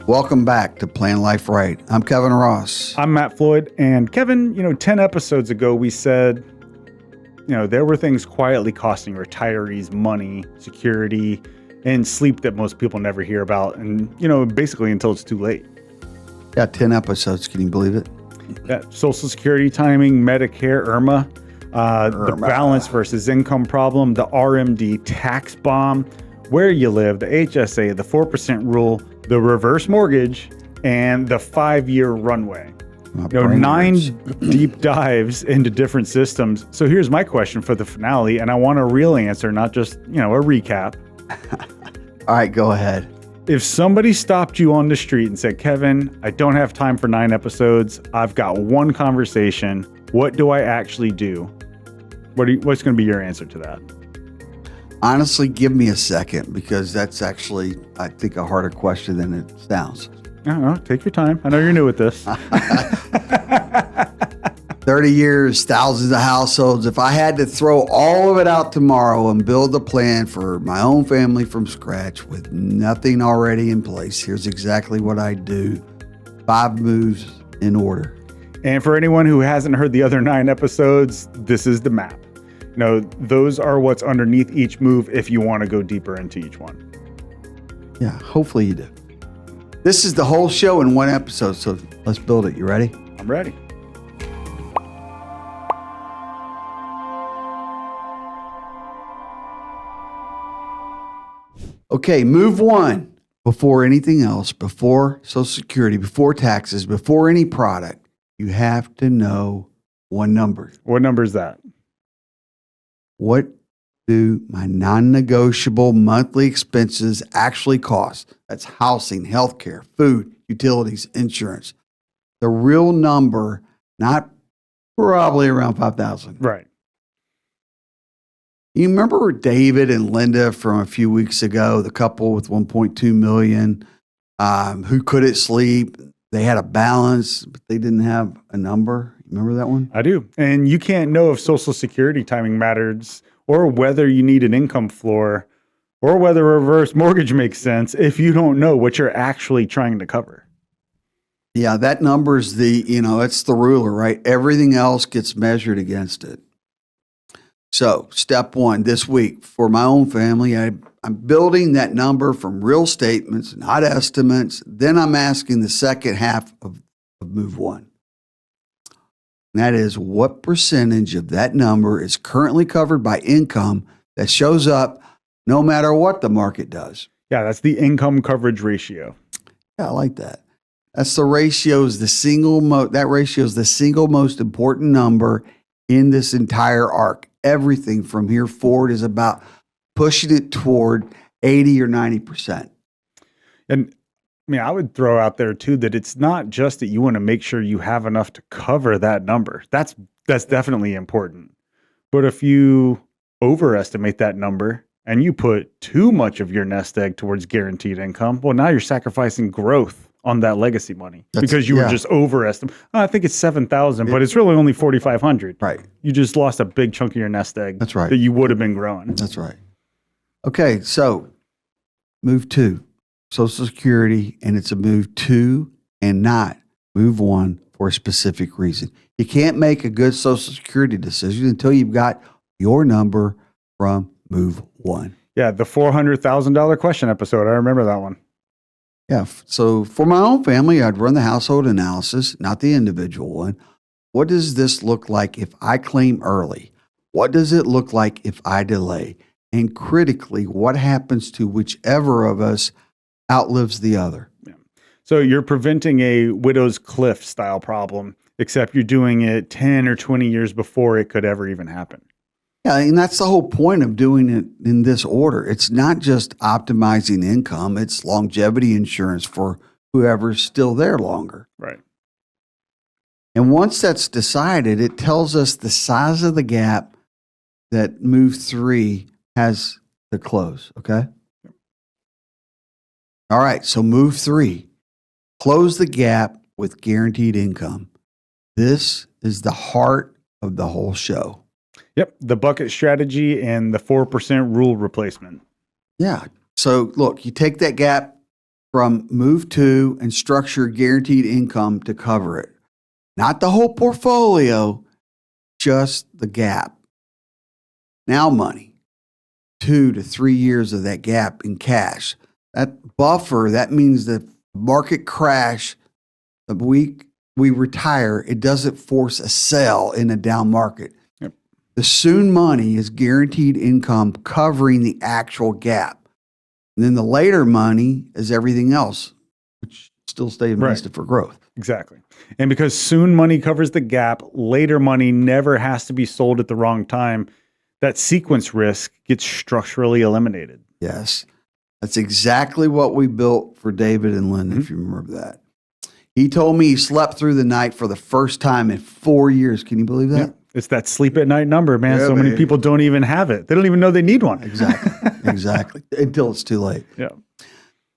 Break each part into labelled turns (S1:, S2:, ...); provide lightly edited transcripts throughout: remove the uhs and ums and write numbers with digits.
S1: Welcome back to Plan Life Right. I'm Kevin Ross.
S2: I'm Matt Floyd. And Kevin, 10 episodes ago, we said, there were things quietly costing retirees money, security, and sleep that most people never hear about. And, basically until it's too late.
S1: Yeah, 10 episodes. Can you believe it?
S2: Yeah, Social Security timing, Medicare, IRMAA, the balance versus income problem, the RMD tax bomb, where you live, the HSA, the 4% rule, the reverse mortgage, and the 5-year runway. 9 deep dives into different systems. So here's my question for the finale, and I want a real answer, not just, a recap.
S1: All right, go ahead.
S2: If somebody stopped you on the street and said, Kevin, I don't have time for 9 episodes. I've got one conversation. What do I actually do? What's going to be your answer to that?
S1: Honestly, give me a second, because that's actually, I think, a harder question than it sounds.
S2: Take your time. I know you're new at this.
S1: 30 years, thousands of households. If I had to throw all of it out tomorrow and build a plan for my own family from scratch with nothing already in place, here's exactly what I'd do. 5 moves in order.
S2: And for anyone who hasn't heard the other 9 episodes, this is the map. Those are what's underneath each move if you want to go deeper into each one.
S1: Yeah, hopefully you do. This is the whole show in one episode, so let's build it. You ready?
S2: I'm ready.
S1: Okay, move 1. Before anything else, before Social Security, before taxes, before any product, you have to know one number.
S2: What number is that?
S1: What do my non-negotiable monthly expenses actually cost? That's housing, healthcare, food, utilities, insurance. The real number, not probably around $5,000.
S2: Right.
S1: You remember David and Linda from a few weeks ago, the couple with $1.2 million, who couldn't sleep? They had a balance, but they didn't have a number. You remember that one?
S2: I do. And you can't know if Social Security timing matters, or whether you need an income floor, or whether a reverse mortgage makes sense if you don't know what you're actually trying to cover.
S1: Yeah, that number's it's the ruler, right? Everything else gets measured against it. So step 1 this week for my own family, I'm building that number from real statements, not estimates. Then I'm asking the second half of move 1. And that is, what percentage of that number is currently covered by income that shows up no matter what the market does?
S2: Yeah, that's the income coverage ratio.
S1: Yeah, I like that. That's the ratio is the single most important number in this entire arc. Everything from here forward is about pushing it toward 80 or 90%.
S2: And I would throw out there too that it's not just that you want to make sure you have enough to cover that number. That's definitely important. But if you overestimate that number and you put too much of your nest egg towards guaranteed income, well, now you're sacrificing growth on that legacy money because you were just overestimating. I think it's 7,000, but it's really only 4,500.
S1: Right.
S2: You just lost a big chunk of your nest egg.
S1: That's right.
S2: That you would have been growing.
S1: That's right. Okay, so move 2, Social Security, and it's a move 2 and not move 1 for a specific reason. You can't make a good Social Security decision until you've got your number from move 1.
S2: Yeah, the $400,000 question episode. I remember that one.
S1: Yeah, so for my own family, I'd run the household analysis, not the individual one. What does this look like if I claim early? What does it look like if I delay? And critically, what happens to whichever of us outlives the other?
S2: Yeah. So you're preventing a widow's cliff style problem, except you're doing it 10 or 20 years before it could ever even happen.
S1: Yeah, and that's the whole point of doing it in this order. It's not just optimizing income, it's longevity insurance for whoever's still there longer.
S2: Right.
S1: And once that's decided, it tells us the size of the gap that move 3 has to close, okay? All right, so move 3, close the gap with guaranteed income. This is the heart of the whole show.
S2: Yep, the bucket strategy and the 4% rule replacement.
S1: Yeah. So look, you take that gap from move two and structure guaranteed income to cover it. Not the whole portfolio, just the gap. Now money, 2 to 3 years of that gap in cash. That buffer, that means the market crash, the week we retire, it doesn't force a sell in a down market.
S2: Yep.
S1: The soon money is guaranteed income covering the actual gap. And then the later money is everything else, which still stay invested for growth.
S2: Exactly. And because soon money covers the gap, later money never has to be sold at the wrong time. That sequence risk gets structurally eliminated.
S1: Yes. That's exactly what we built for David and Linda, if you remember that. He told me he slept through the night for the first time in 4 years. Can you believe that?
S2: Yeah. It's that sleep at night number, man.
S1: Yeah,
S2: So many
S1: baby.
S2: people don't even have it. They don't even know they need one.
S1: Exactly. Exactly. Until it's too late.
S2: Yeah.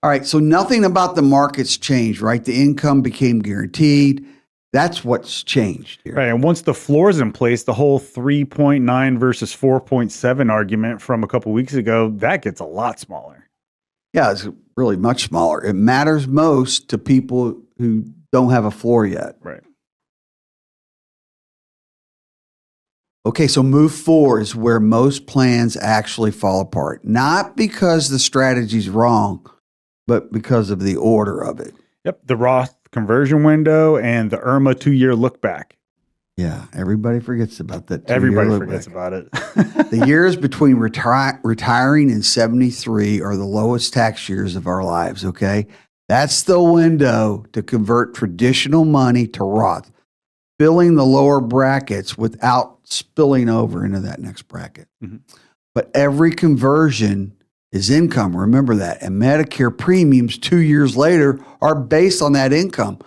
S1: All right. So nothing about the markets changed, right? The income became guaranteed. That's what's changed here.
S2: Right. And once the floor is in place, the whole 3.9 versus 4.7 argument from a couple weeks ago, that gets a lot smaller.
S1: Yeah, it's really much smaller. It matters most to people who don't have a floor yet.
S2: Right.
S1: Okay, so move 4 is where most plans actually fall apart. Not because the strategy's wrong, but because of the order of it.
S2: Yep. The Roth conversion window and the IRMAA 2-year look back.
S1: Yeah, everybody forgets about that. 2-year
S2: Everybody
S1: look
S2: forgets
S1: back.
S2: about it.
S1: The years between retiring and 73 are the lowest tax years of our lives, okay? That's the window to convert traditional money to Roth, filling the lower brackets without spilling over into that next bracket.
S2: Mhm.
S1: But every conversion is income. Remember that. And Medicare premiums 2 years later are based on that income.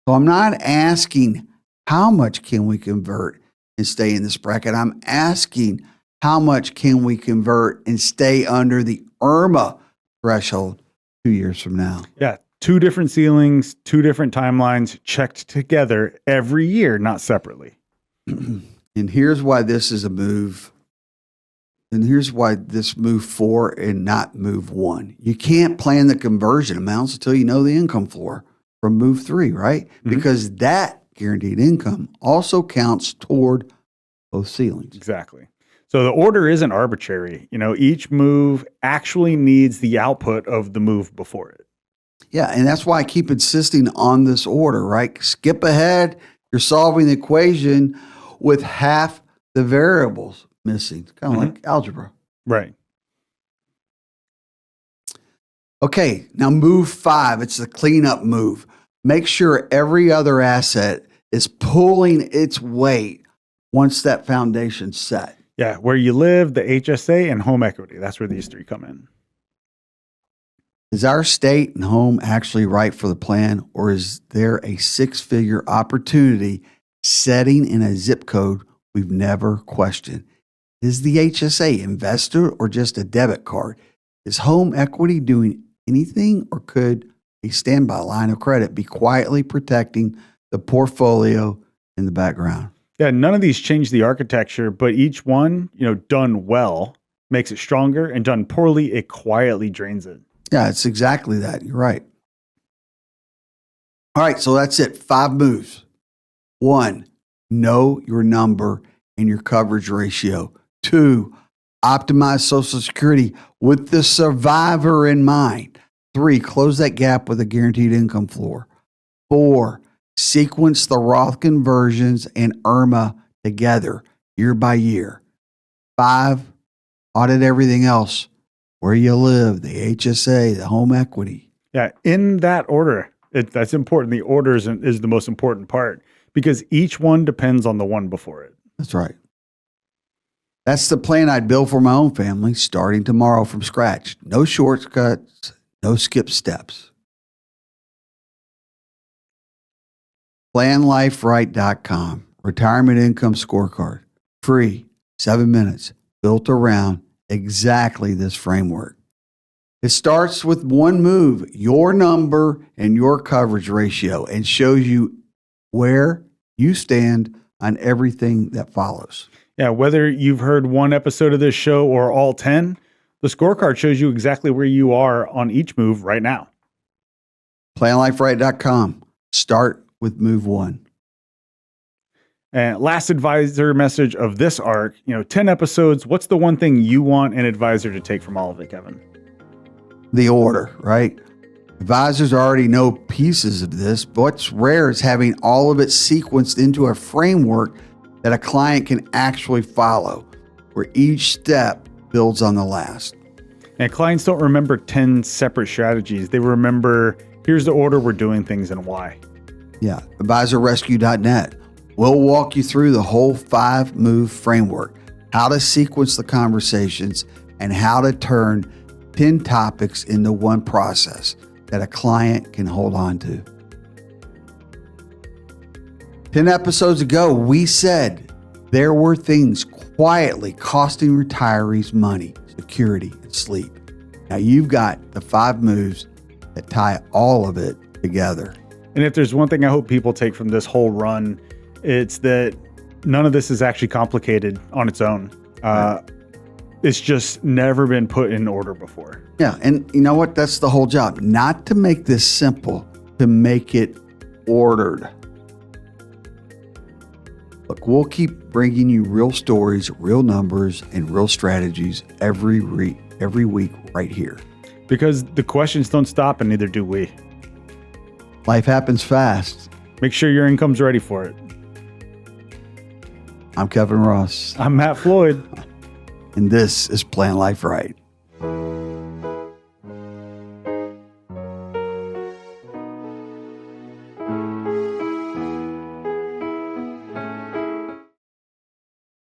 S1: So I'm not asking how much can we convert and stay in this bracket. I'm asking how much can we convert and stay under the IRMAA threshold 2 years from now.
S2: Yeah. 2 different ceilings, 2 different timelines checked together every year, not separately.
S1: And here's why this is a move. And here's why this move 4 and not move 1. You can't plan the conversion amounts until you know the income floor from move 3, right?
S2: Mhm.
S1: Because that guaranteed income also counts toward both ceilings.
S2: Exactly. So the order isn't arbitrary. Each move actually needs the output of the move before it.
S1: Yeah, and that's why I keep insisting on this order, right? Skip ahead, you're solving the equation with half the variables missing. It's kind of like algebra.
S2: Right.
S1: Okay, now move 5, it's the cleanup move. Make sure every other asset is pulling its weight once that foundation's set.
S2: Yeah. Where you live, the HSA, and home equity. That's where these 3 come in.
S1: Is our state and home actually right for the plan, or is there a 6-figure opportunity setting in a zip code we've never questioned? Is the HSA investor or just a debit card? Is home equity doing anything, or could a standby line of credit be quietly protecting the portfolio in the background?
S2: Yeah. None of these change the architecture, but each one, done well makes it stronger, and done poorly, it quietly drains it.
S1: Yeah, it's exactly that. You're right. All right, so that's it. 5 moves. 1, know your number and your coverage ratio. 2, optimize Social Security with the survivor in mind. 3, close that gap with a guaranteed income floor. 4, sequence the Roth conversions and IRMAA together year by year. 5, audit everything else. Where you live, the HSA, the home equity.
S2: Yeah. In that order, that's important. The order is the most important part because each one depends on the one before it.
S1: That's right. That's the plan I'd build for my own family starting tomorrow from scratch. No shortcuts, no skip steps. PlanLifeRight.com. Retirement Income Scorecard. Free, 7 minutes, built around exactly this framework. It starts with one move, your number and your coverage ratio, and shows you where you stand on everything that follows.
S2: Yeah. Whether you've heard one episode of this show or all 10, the scorecard shows you exactly where you are on each move right now.
S1: PlanLifeRight.com. Start with move one.
S2: And last advisor message of this arc, 10 episodes. What's the one thing you want an advisor to take from all of it, Kevin?
S1: The order, right? Advisors already know pieces of this, but what's rare is having all of it sequenced into a framework that a client can actually follow, where each step builds on the last.
S2: And clients don't remember 10 separate strategies. They remember, here's the order we're doing things and why.
S1: Yeah, advisorrescue.net. We'll walk you through the whole 5-move framework, how to sequence the conversations, and how to turn 10 topics into one process that a client can hold on to. 10 episodes ago, we said there were things quietly costing retirees money, security, and sleep. Now you've got the 5 moves that tie all of it together.
S2: And if there's one thing I hope people take from this whole run, it's that none of this is actually complicated on its own.
S1: Right.
S2: It's just never been put in order before.
S1: Yeah, and you know what? That's the whole job. Not to make this simple, to make it ordered. Look, we'll keep bringing you real stories, real numbers, and real strategies every week right here.
S2: Because the questions don't stop, and neither do we.
S1: Life happens fast.
S2: Make sure your income's ready for it.
S1: I'm Kevin Ross.
S2: I'm Matt Floyd.
S1: And this is Plan Life Right.